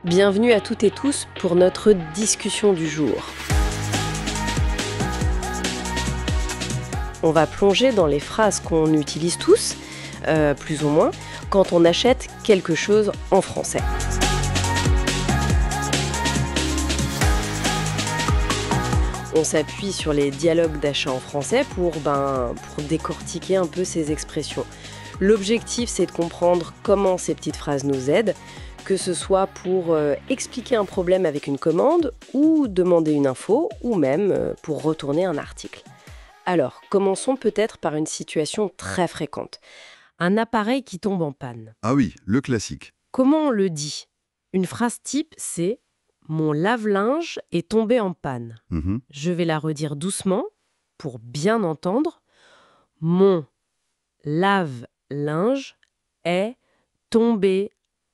Bienvenue à toutes et tous pour notre discussion du jour. On va plonger dans les phrases qu'on utilise tous, plus ou moins, quand on achète quelque chose en français. On s'appuie sur les dialogues d'achat en français pour décortiquer un peu ces expressions. L'objectif, c'est de comprendre comment ces petites phrases nous aident, que ce soit pour expliquer un problème avec une commande ou demander une info, ou même pour retourner un article. Alors, commençons peut-être par une situation très fréquente. Un appareil qui tombe en panne. Ah oui, le classique. Comment on le dit ? Une phrase type, c'est « Mon lave-linge est tombé en panne ». Mhm. Je vais la redire doucement pour bien entendre. « Mon lave-linge est tombé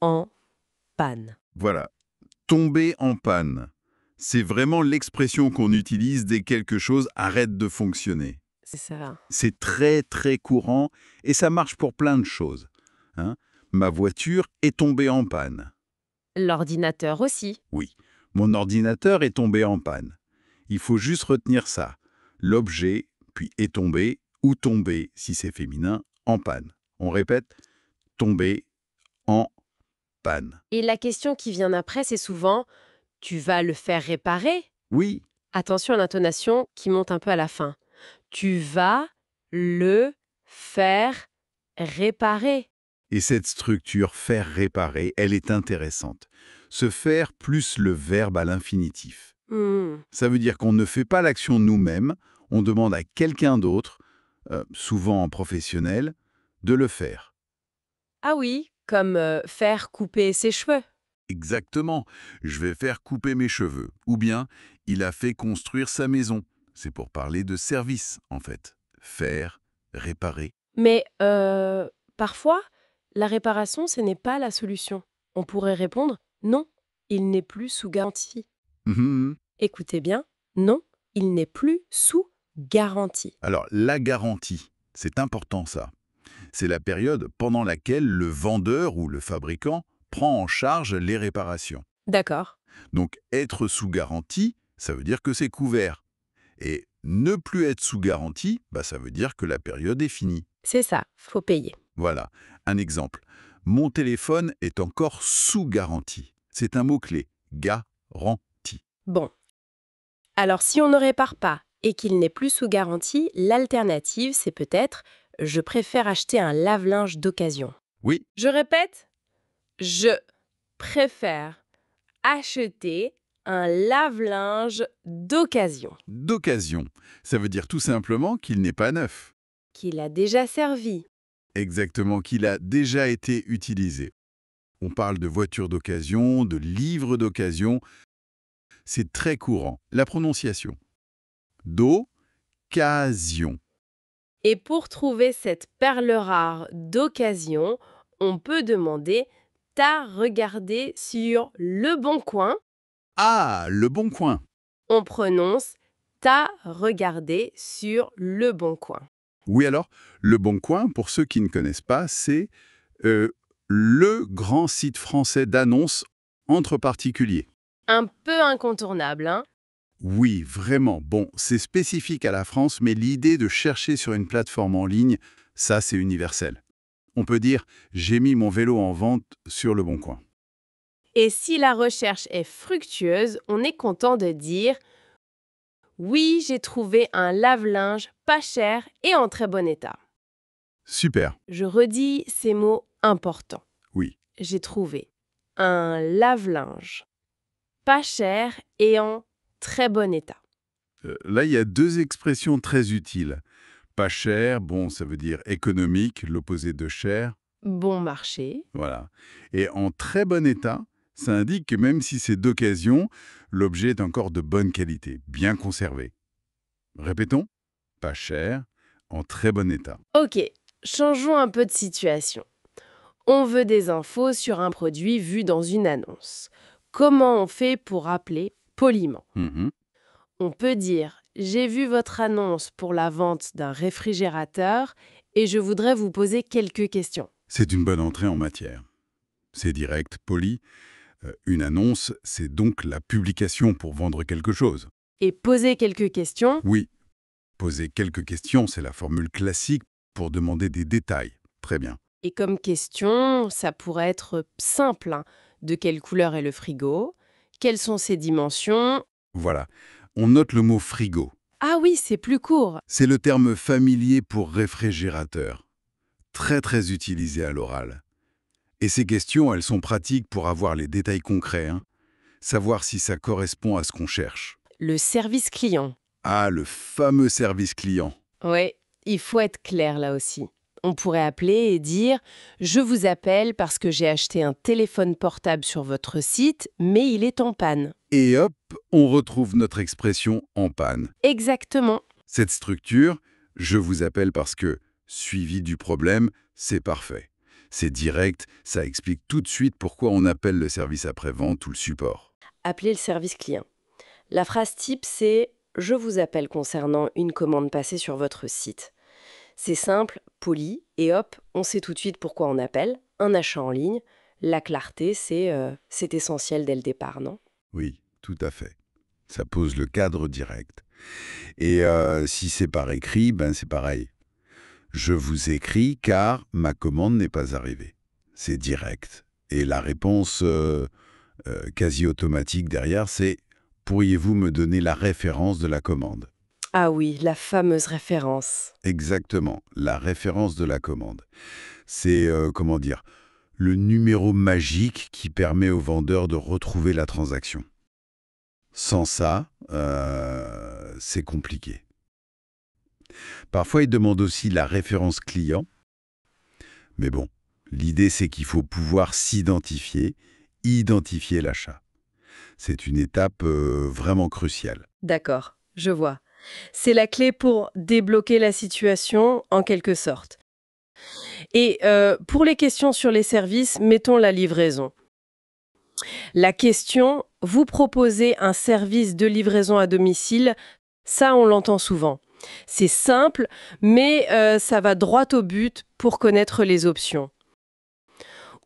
en panne ». Voilà. Tomber en panne. C'est vraiment l'expression qu'on utilise dès que quelque chose arrête de fonctionner. C'est ça. C'est très très courant et ça marche pour plein de choses. Ma voiture est tombée en panne. L'ordinateur aussi. Oui, mon ordinateur est tombé en panne. Il faut juste retenir ça. L'objet, puis est tombé, ou tomber, si c'est féminin, en panne. On répète, tomber en panne. Et la question qui vient après, c'est souvent « Tu vas le faire réparer ?» Oui, Attention à l'intonation qui monte un peu à la fin. « Tu vas le faire réparer ?» et cette structure « faire réparer », elle est intéressante. Se faire plus le verbe à l'infinitif. Ça veut dire qu'on ne fait pas l'action nous-mêmes, on demande à quelqu'un d'autre, souvent en professionnel, de le faire. Ah oui, comme faire couper ses cheveux. Exactement. Je vais faire couper mes cheveux. Ou bien, il a fait construire sa maison. C'est pour parler de service, en fait. Faire, réparer. Mais parfois, la réparation, ce n'est pas la solution. On pourrait répondre « Non, il n'est plus sous garantie ». Mhm. Écoutez bien, non, il n'est plus sous garantie. Alors, la garantie, c'est important ça. C'est la période pendant laquelle le vendeur ou le fabricant prend en charge les réparations. D'accord. Donc, être sous garantie, ça veut dire que c'est couvert. Et ne plus être sous garantie, ça veut dire que la période est finie. C'est ça, faut payer. Voilà, un exemple. Mon téléphone est encore sous garantie. C'est un mot-clé, garantie. Bon. Alors, si on ne répare pas et qu'il n'est plus sous garantie, l'alternative, c'est peut-être « Je préfère acheter un lave-linge d'occasion ». Oui, Je répète, je préfère acheter un lave-linge d'occasion d'occasion. Ça veut dire tout simplement qu'il n'est pas neuf. qu'il a déjà servi. Exactement, qu'il a déjà été utilisé. On parle de voitures d'occasion, de livres d'occasion. C'est très courant. La prononciation. D'occasion. Et pour trouver cette perle rare d'occasion, on peut demander « T'as regardé sur Le Bon Coin ?» Ah, Le Bon Coin. On prononce « T'as regardé sur Le Bon Coin ». Oui, alors, Le Bon Coin, pour ceux qui ne connaissent pas, c'est le grand site français d'annonces entre particuliers. Un peu incontournable, hein ? Oui, vraiment. Bon, c'est spécifique à la France, mais l'idée de chercher sur une plateforme en ligne, ça, c'est universel. On peut dire « j'ai mis mon vélo en vente sur Le Bon Coin ». Et si la recherche est fructueuse, on est content de dire « Oui, j'ai trouvé un lave-linge pas cher et en très bon état ». Super, Je redis ces mots importants. oui. J'ai trouvé un lave-linge pas cher et en très bon état. Là, il y a deux expressions très utiles. Pas cher, bon, ça veut dire économique, l'opposé de cher. Bon marché. Voilà. Et en très bon état, ça indique que même si c'est d'occasion, l'objet est encore de bonne qualité, bien conservé. Répétons, pas cher, en très bon état. Ok, changeons un peu de situation. On veut des infos sur un produit vu dans une annonce. Comment on fait pour appeler poliment ? Mhm. On peut dire « J'ai vu votre annonce pour la vente d'un réfrigérateur et je voudrais vous poser quelques questions. C'est une bonne entrée en matière. C'est direct, poli. Une annonce, c'est donc la publication pour vendre quelque chose. Et poser quelques questions. Oui, poser quelques questions, c'est la formule classique pour demander des détails. Très bien. Et comme question, ça pourrait être simple, hein. De quelle couleur est le frigo? Quelles sont ses dimensions? Voilà. On note le mot frigo. Ah oui, c'est plus court. C'est le terme familier pour réfrigérateur. Très très utilisé à l'oral. Et ces questions, elles sont pratiques pour avoir les détails concrets, hein. Savoir si ça correspond à ce qu'on cherche. Le service client. Ah, le fameux service client. Oui, il faut être clair là aussi. On pourrait appeler et dire « Je vous appelle parce que j'ai acheté un téléphone portable sur votre site, mais il est en panne. Et hop, on retrouve notre expression « en panne ». Exactement. Cette structure, je vous appelle parce que, suivi du problème, c'est parfait. C'est direct, ça explique tout de suite pourquoi on appelle le service après-vente ou le support. Appeler le service client. La phrase type, c'est « Je vous appelle concernant une commande passée sur votre site ». C'est simple, poli, et hop, on sait tout de suite pourquoi on appelle. Un achat en ligne. La clarté, c'est essentiel dès le départ, non? Oui, tout à fait. Ça pose le cadre direct. Et si c'est par écrit, ben c'est pareil. Je vous écris car ma commande n'est pas arrivée. C'est direct. Et la réponse quasi automatique derrière, c'est « Pourriez-vous me donner la référence de la commande ?» Ah oui, la fameuse référence. Exactement, la référence de la commande. C'est, comment dire, le numéro magique qui permet au vendeur de retrouver la transaction. Sans ça, c'est compliqué. Parfois, il demande aussi la référence client. Mais bon, l'idée, c'est qu'il faut pouvoir s'identifier, identifier l'achat. C'est une étape vraiment cruciale. D'accord, je vois. C'est la clé pour débloquer la situation, en quelque sorte. Et pour les questions sur les services, mettons la livraison. La question, vous proposez un service de livraison à domicile, ça on l'entend souvent. C'est simple, mais ça va droit au but pour connaître les options.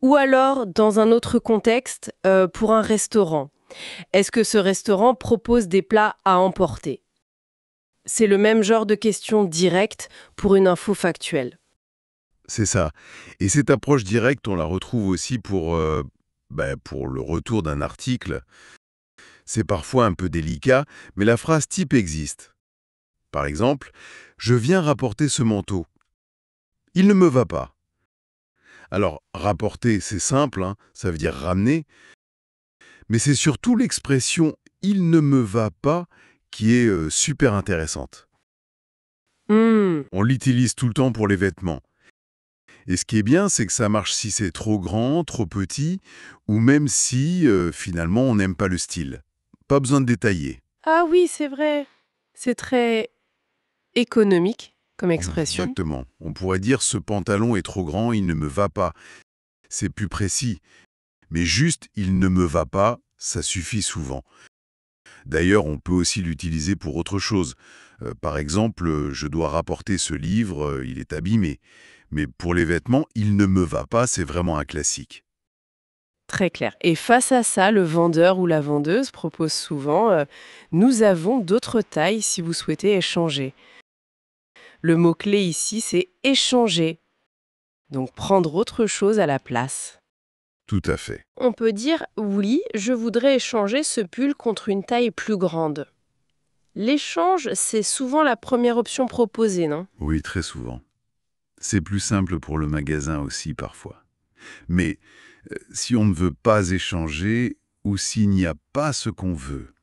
Ou alors, dans un autre contexte, pour un restaurant. Est-ce que ce restaurant propose des plats à emporter? C'est le même genre de question directe pour une info factuelle. C'est ça. Et cette approche directe, on la retrouve aussi pour le retour d'un article. C'est parfois un peu délicat, mais la phrase type existe. Par exemple, « Je viens rapporter ce manteau. Il ne me va pas. » Alors, rapporter, c'est simple, hein, ça veut dire ramener, mais c'est surtout l'expression « il ne me va pas » qui est super intéressante. On l'utilise tout le temps pour les vêtements. Et ce qui est bien, c'est que ça marche si c'est trop grand, trop petit, ou même si, finalement, on n'aime pas le style. Pas besoin de détailler. Ah oui, c'est vrai. C'est très économique comme expression. Exactement. On pourrait dire « ce pantalon est trop grand, il ne me va pas ». C'est plus précis. Mais juste « il ne me va pas », ça suffit souvent. D'ailleurs, on peut aussi l'utiliser pour autre chose. Par exemple, je dois rapporter ce livre, il est abîmé. Mais pour les vêtements, il ne me va pas, c'est vraiment un classique. Très clair. Et face à ça, le vendeur ou la vendeuse propose souvent « Nous avons d'autres tailles si vous souhaitez échanger ». Le mot-clé ici, c'est « échanger ». Donc prendre autre chose à la place. Tout à fait. On peut dire « Oui, je voudrais échanger ce pull contre une taille plus grande ». L'échange, c'est souvent la première option proposée, non? Oui, très souvent. C'est plus simple pour le magasin aussi parfois. Mais si on ne veut pas échanger ou s'il n'y a pas ce qu'on veut,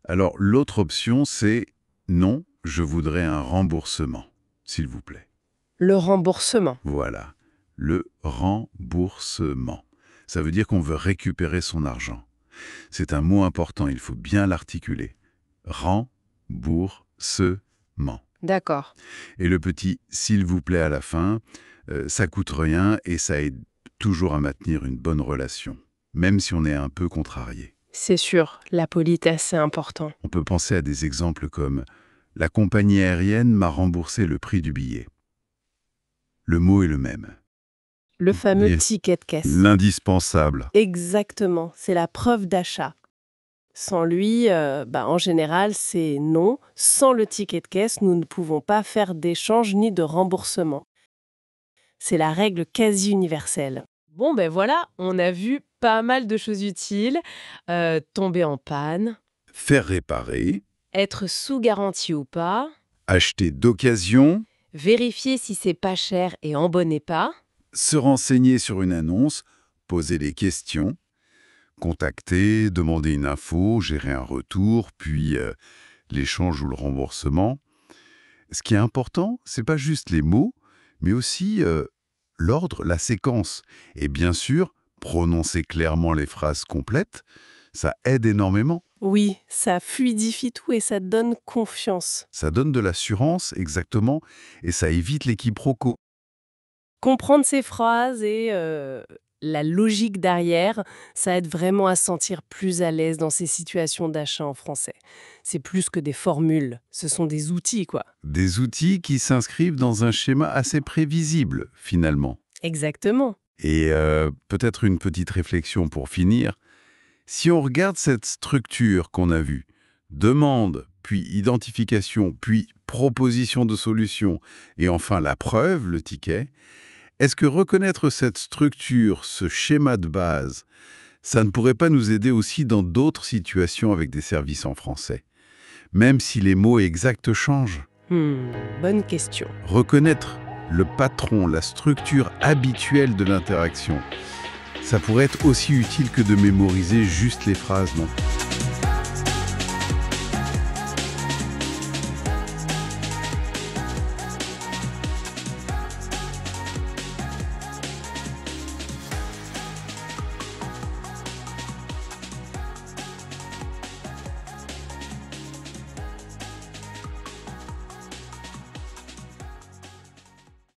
alors l'autre option c'est « Non, je voudrais un remboursement, s'il vous plaît ». Le remboursement. Voilà, le remboursement. Ça veut dire qu'on veut récupérer son argent. C'est un mot important, il faut bien l'articuler. Remboursement. D'accord. Et le petit « s'il vous plaît » à la fin, ça coûte rien et ça aide toujours à maintenir une bonne relation, même si on est un peu contrarié. C'est sûr, la politesse, c'est important. On peut penser à des exemples comme « la compagnie aérienne m'a remboursé le prix du billet ». Le mot est le même. Le fameux Et ticket de caisse. l'indispensable. Exactement, c'est la preuve d'achat. Sans lui, en général, c'est non. Sans le ticket de caisse, nous ne pouvons pas faire d'échange ni de remboursement. C'est la règle quasi universelle. Bon, ben voilà, on a vu pas mal de choses utiles. Tomber en panne, Faire réparer, être sous garantie ou pas, acheter d'occasion, vérifier si c'est pas cher et en bon état. se renseigner sur une annonce, poser des questions, contacter, demander une info, gérer un retour, puis l'échange ou le remboursement. Ce qui est important, c'est pas juste les mots, mais aussi l'ordre, la séquence. Et bien sûr, prononcer clairement les phrases complètes, ça aide énormément. Oui, ça fluidifie tout et ça donne confiance. Ça donne de l'assurance, exactement, et ça évite les quiproquos. Comprendre ces phrases et la logique derrière, ça aide vraiment à se sentir plus à l'aise dans ces situations d'achat en français. C'est plus que des formules, ce sont des outils, quoi. Des outils qui s'inscrivent dans un schéma assez prévisible, finalement. Exactement. Et peut-être une petite réflexion pour finir. Si on regarde cette structure qu'on a vue, demande, puis identification, puis proposition de solution, et enfin la preuve, le ticket, est-ce que reconnaître cette structure, ce schéma de base, ça ne pourrait pas nous aider aussi dans d'autres situations avec des services en français, même si les mots exacts changent? Bonne question. Reconnaître le patron, la structure habituelle de l'interaction, ça pourrait être aussi utile que de mémoriser juste les phrases, non?